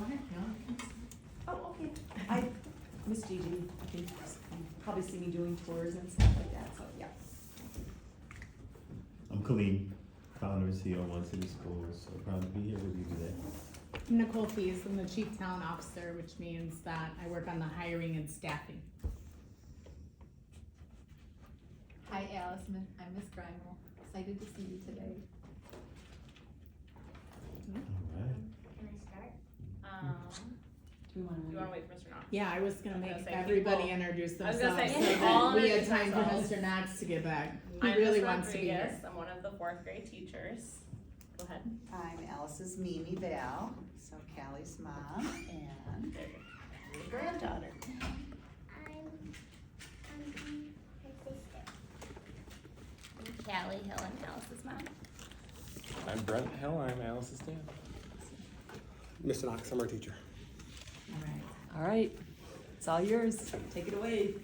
ahead, no. Oh, okay. Miss Gigi, I think you probably see me doing tours and stuff like that, so yeah. I'm Khalid, founder and CEO of One City Schools, so proud to be here with you today. I'm Nicole Fees, I'm the Chief Talent Officer, which means that I work on the hiring and staffing. Hi, Allison. I'm Miss Grimal. Excited to see you today. All right. Can I start? Do we Do you wanna wanna wait for Mr. Knox? Yeah, I was gonna I was make gonna say everybody people- introduce I was themselves gonna so say, that all we had introduce time for ourselves. Mr. Knox to get back. He I'm really Miss wants to be here. Rodriguez. I'm one of the 4th grade teachers. Go ahead. I'm Alice's Mimi Val, so Callie's mom and your granddaughter. I'm her sister. I'm Callie Hill, I'm Alice's mom. I'm Brent Hill, I'm Alice's dad. Mr. Knox, I'm our teacher. All right, it's all yours. Take it away.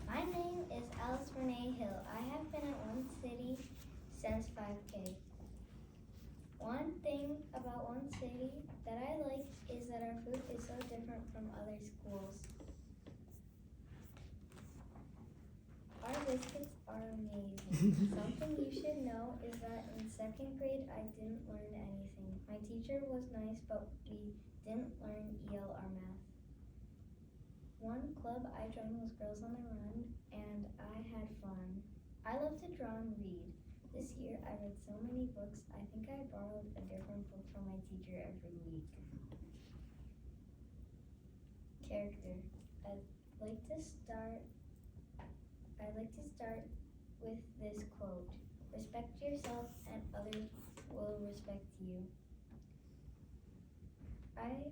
My name is Alice Renee Hill. I have been at One City since 5K. One thing about One City that I like is that our food is so different from other schools. Our biscuits are amazing. Something you should know is that in 2nd grade I didn't learn anything. My teacher was nice, but we didn't learn EL or math. One club I joined was Girls on the Run, and I had fun. I love to draw and read. This year I read so many books, I think I borrowed a different book from my teacher every week. Character. I'd like to start with this quote. Respect yourself and others will respect you. I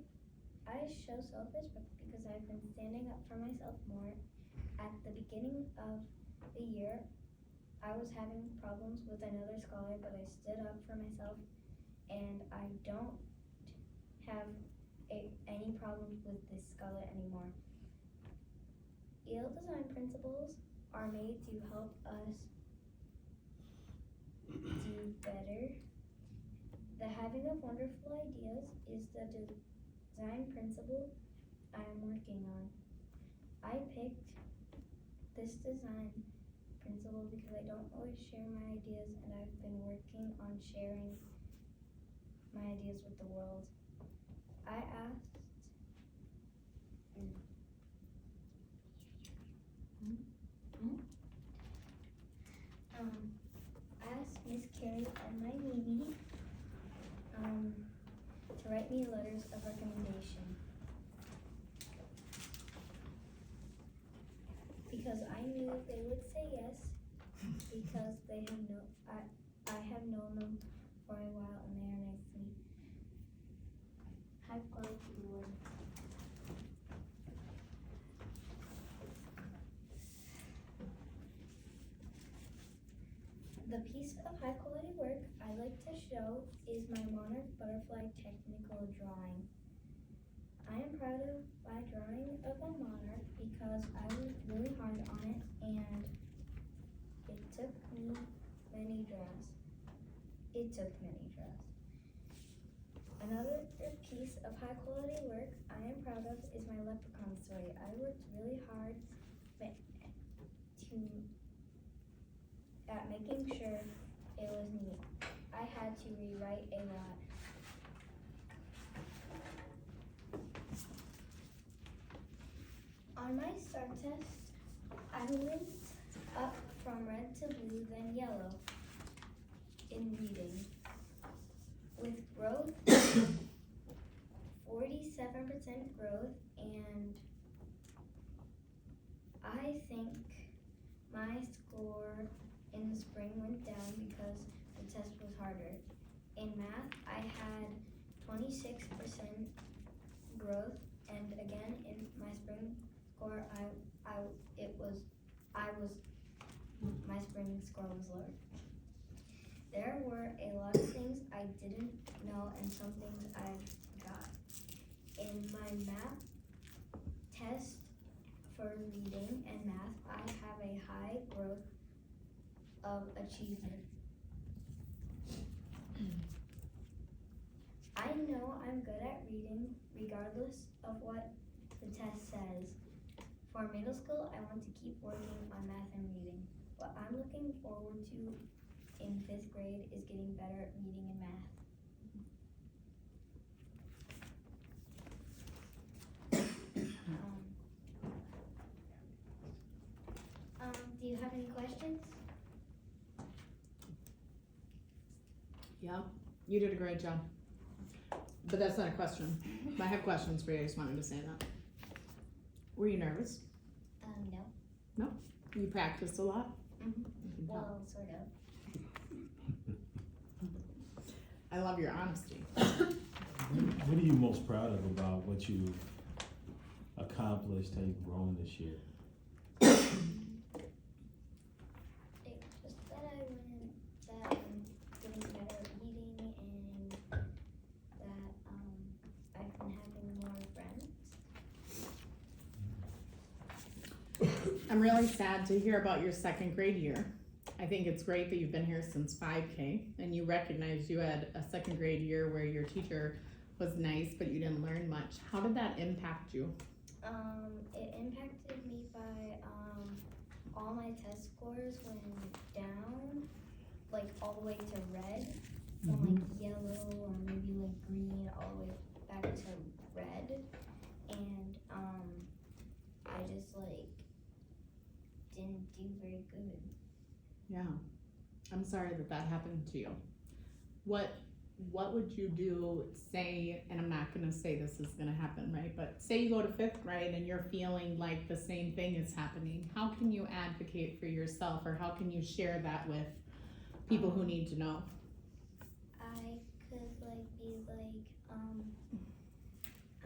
show self-respect because I've been standing up for myself more. At the beginning of the year, I was having problems with another scholar, but I stood up for myself, and I don't have any problems with this scholar anymore. EL design principles are made to help us do better. The having of wonderful ideas is the design principle I am working on. I picked this design principle because I don't always share my ideas, and I've been working on sharing my ideas with the world. I asked Miss Carrie and my Mimi to write me letters of recommendation. Because I knew they would say yes, because I have known them for a while and they are nice to me. High quality work. The piece of high quality work I like to show is my monarch butterfly technical drawing. I am proud of my drawing of a monarch because I worked really hard on it and it took many draws. Another piece of high quality work I am proud of is my leprechaun story. I worked really hard at making sure it was neat. I had to rewrite a lot. On my STAR test, I went up from red to blue, then yellow in reading. With growth, 47% growth, and I think my score in the spring went down because the test was harder. In math, I had 26% growth, and again in my spring score, my spring score was lower. There were a lot of things I didn't know and some things I got. In my math test for reading and math, I have a high growth of achievement. I know I'm good at reading regardless of what the test says. For middle school, I want to keep working on math and reading. What I'm looking forward to in 5th grade is getting better at reading and math. Do you have any questions? Yeah, you did a great job. But that's not a question. I have questions for you, I just wanted to say that. Were you nervous? No. You practiced a lot? Mhm. I can tell. Well, sort of. I love your honesty. What are you most proud of about what you've accomplished and grown this year? It's just that I'm getting better at reading and that I've been having more friends. I'm really sad to hear about your 2nd grade year. I think it's great that you've been here since 5K and you recognize you had a 2nd grade year where your teacher was nice but you didn't learn much. How did that impact you? It impacted me by all my test scores went down, like all the way to red, from like yellow or maybe like green all the way back to red, and I just like didn't do very good. Yeah, I'm sorry that that happened to you. What would you do, say, and I'm not gonna say this is gonna happen, right? But say you go to 5th grade and you're feeling like the same thing is happening. How can you advocate for yourself or how can you share that with people who need to know? I could like be like,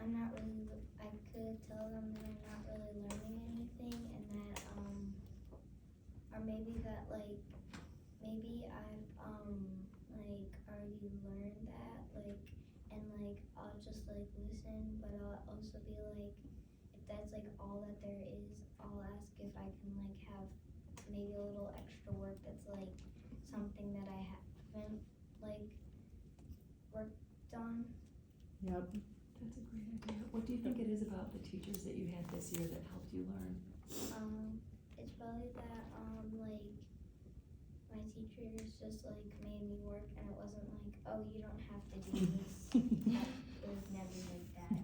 I'm not really, I could tell them that I'm not really learning anything and that, or maybe that like, maybe I've, like already learned that, like, and like, I'll just like listen, but I'll also be like, if that's like all that there is, I'll ask if I can like have maybe a little extra work that's like something that I haven't like worked on. Yep. That's a great idea. What do you think it is about the teachers that you had this year that helped you learn? It's probably that like my teachers just like made me work and it wasn't like, oh, you don't have to do this. It was never like that.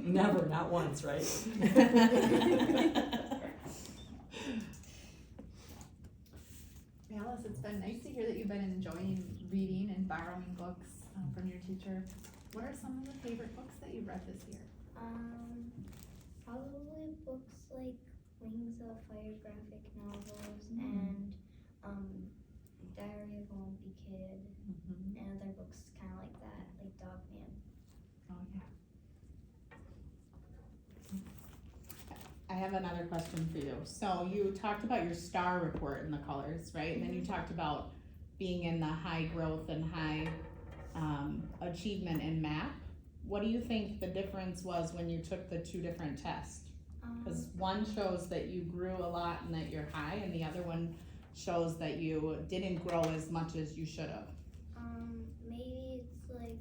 Never, not once, right? Alice, it's been nice to hear that you've been enjoying reading and borrowing books from your teacher. What are some of the favorite books that you've read this year? Probably books like Wings of Fire graphic novels and Diary of a Wimpy Kid and other books kind of like that, like Dog Man. Oh, yeah. I have another question for you. So you talked about your STAR report and the colors, right? And then you talked about being in the high growth and high achievement in math. What do you think the difference was when you took the 2 different tests? Because one shows that you grew a lot and that you're high, and the other one shows that you didn't grow as much as you should have. Maybe it's like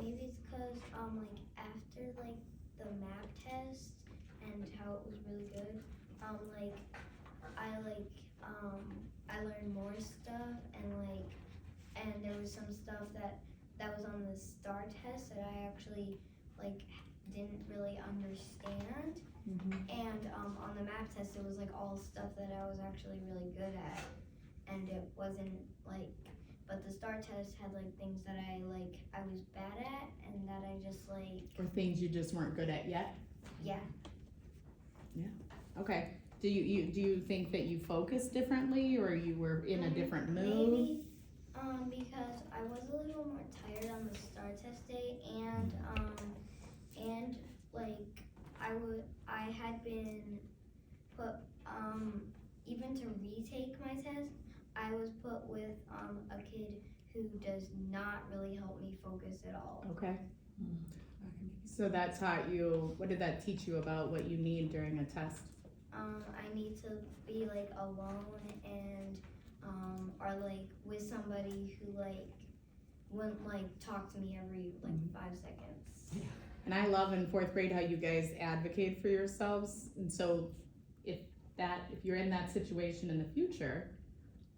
maybe it's cause like after like the math test and how it was really good, I learned more stuff and there was some stuff that was on the STAR test that I actually like didn't really understand. And on the math test it was like all stuff that I was actually really good at, and it wasn't like, but the STAR test had like things that I was bad at and that I just like, Or things you just weren't good at yet? yeah. Okay. Do you think that you focused differently or you were in a different mood? Maybe because I was a little more tired on the STAR test day and like I had been put even to retake my test, I was put with a kid who does not really help me focus at all. Okay. So that taught you, what did that teach you about what you need during a test? I need to be like alone and or like with somebody who like wouldn't like talk to me every like 5 seconds. And I love in fourth grade how you guys advocate for yourselves, and so if you're in that situation in the future,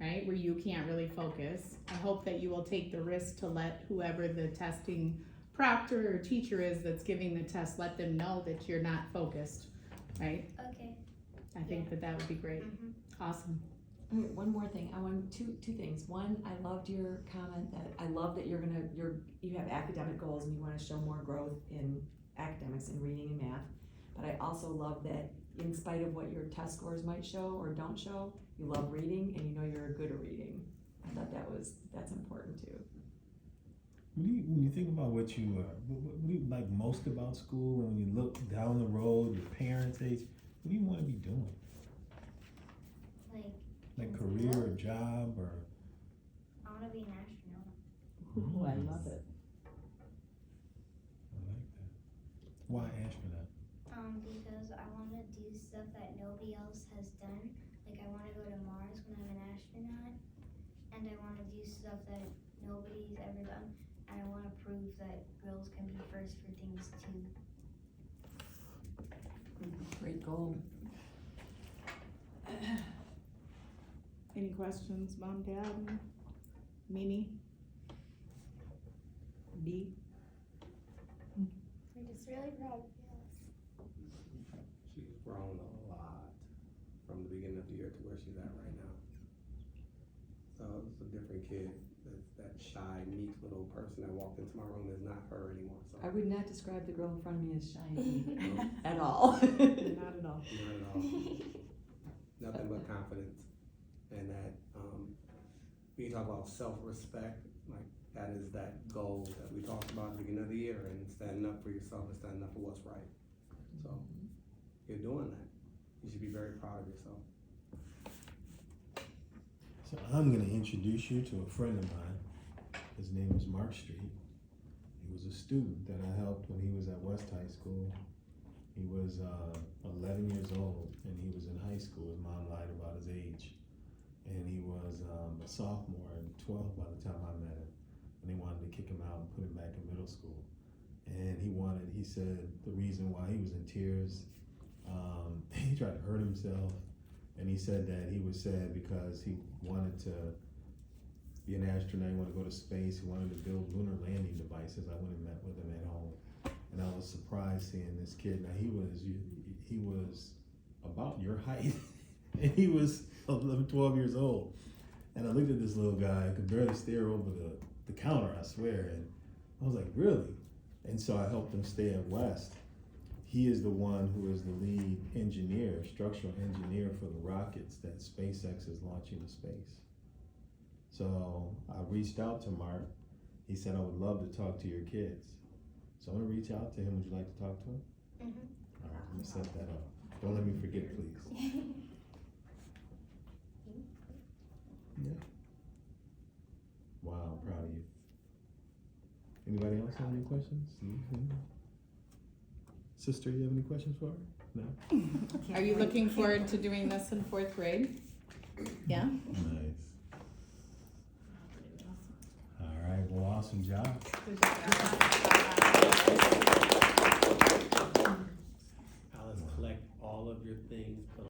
right, where you can't really focus, I hope that you will take the risk to let whoever the testing proctor or teacher is that's giving the test, let them know that you're not focused, right? Okay. I think that would be great. Mhm. Awesome. Okay, one more thing, I want two things. One, I loved your comment that, I love that you have academic goals and you wanna show more growth in academics and reading and math. But I also love that in spite of what your test scores might show or don't show, you love reading and you know you're good at reading. I thought that's important too. When you think about what you like most about school, and when you look down the road, your parents' age, what do you want to be doing? Like career or job or? I want to be an astronaut. Ooh, I love it. I like that. Why astronaut? Because I want to do stuff that nobody else has done. Like I want to go to Mars when I'm an astronaut, and I want to do stuff that nobody's ever done, and I want to prove that girls can be first for things too. Great goal. Any questions, Mom, Dad, Mimi? B? I'm just really proud of you. She's grown a lot from the beginning of the year to where she's at right now. So it's a different kid. That shy, meek little person that walked into my room is not her anymore. So I would not describe the girl in front of me as shiny at all. Not at all. not at all. Nothing but confidence. And that when you talk about self-respect, like that is that goal that we talked about at the beginning of the year, and standing up for yourself and standing up for what's right. So you're doing that. You should be very proud of yourself. So I'm going to introduce you to a friend of mine. His name is Mark Street. He was a student that I helped when he was at West High School. He was 11 years old, and he was in high school. His mom lied about his age. And he was a sophomore and 12 by the time I met him. And they wanted to kick him out and put him back in middle school. And he said the reason why he was in tears, he tried to hurt himself. And he said that he was sad because he wanted to be an astronaut, he wanted to go to space, he wanted to build lunar landing devices. I went and met with him at home. And I was surprised seeing this kid. Now he was about your height. And he was 11, 12 years old. And I looked at this little guy, I could barely stare over the counter, I swear. And I was like, really? And so I helped him stay at West. He is the one who is the lead engineer, structural engineer for the rockets that SpaceX is launching to space. So I reached out to Mark. He said, I would love to talk to your kids. So I'm gonna reach out to him. Would you like to talk to him? Mm-hmm. All right, let me set that up. Don't let me forget, please. Yeah. Wow, I'm proud of you. Anybody else have any questions? Sister, you have any questions for her? No? Are you looking forward to doing this in fourth grade? Yeah? Nice. All right, well, awesome job. Good job.